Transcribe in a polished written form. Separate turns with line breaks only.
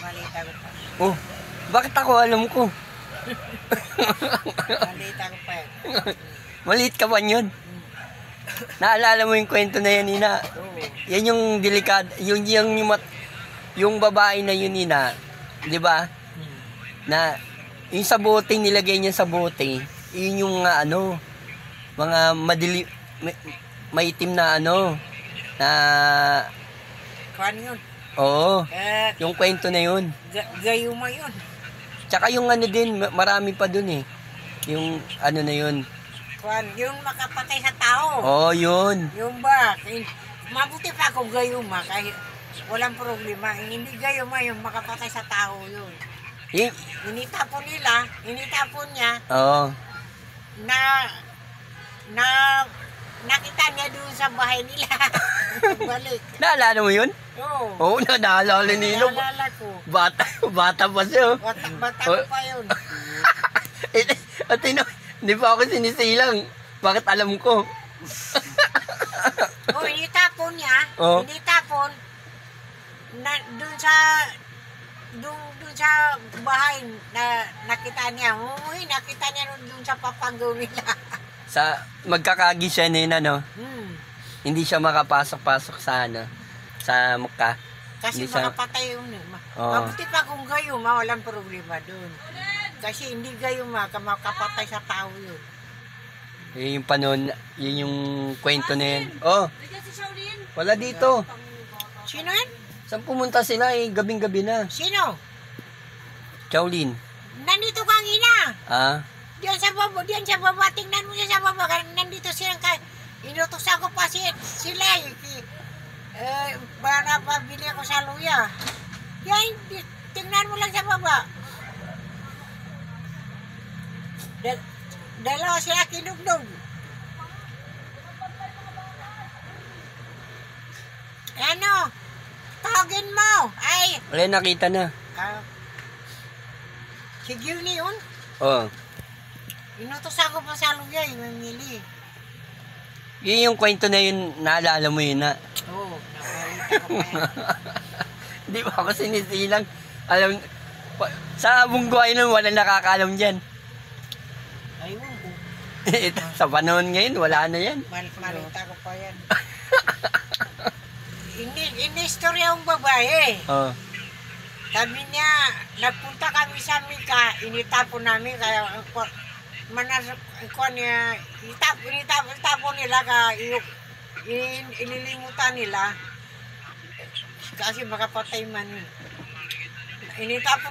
malita ko pa.
Oh, bakit ako alam ko?
Malita ko pa yan.
Maliit ka ba yun? Naalala mo yung kwento na yan, Nina?
Oo.
Yan yung delikado, yung babae na yun, Nina, di ba? Na yung sa bote, nilagay niya sa bote, yun yung mga maitim na na
Kuhan yun.
oo,
Eh,
yung kwento na yun.
gayuma yun.
Tsaka yung din, marami pa dun eh. Yung na yun.
Kuhan, yung makapatay sa tao.
Oo, yun.
Yung ba, mabuti pa kung gayuma, kahit walang problema. Hindi gayuma yung makapatay sa tao yun.
Eh,
Initapon niya,
oo.
nakita niya doon sa bahay nila. Balik.
Naalala mo yun?
Oo.
Oo, naalala ni Nino.
Naalala ko.
Bata pa siya.
Bata ko pa yun.
At hindi pa ako sinisilang. Bakit alam ko?
Oo, initapon niya.
Oo.
Initapon. Doon sa bahay na nakita niya. Oo, nakita niya doon sa papanggaw nila.
Sa magkakagisya nila, no? Hindi siya makapasok-pasok sa sa mukha.
Kasi
Hindi siya-
makapatay yun.
Oo.
Mabuti pa kung gayuma, walang problema doon. Kasi hindi gayuma, makapatay sa tao yun.
Yung panon, yun yung kwento na yun. Oh, wala dito.
Sino yan?
Saan pumunta sila eh? Gabing-gabi na.
Sino?
Shaolin.
Nandito kang ina.
Ah?
Diyan sa baba, tingnan mo siya sa baba. Nandito silang inutosan ko pa sila. Para pabili ako sa luya. Yan, tingnan mo lang sa baba. Dalawa sila kinugnog. Ano? Tawagin mo. Ay,
Wala, nakita na.
si Gilny yun.
Oh.
Inutosan ko pa sa luya, mamili.
Yun yung kwento na yun, naalala mo yun na.
Oo, nakalita ko pa yan.
Hindi pa ako sinisilang. Alam, sa Bunggoy nun, walang nakakaalam dyan.
Ayun ko.
Sa panahon ngayon, wala na yan.
Malita ko pa yan. Ini-istorya yung babae.
Oh.
Sabi niya, nagpunta kami sa Mika, initapon namin, kaya itapon nila, inilimutan nila, kasi makapatay man. Initapon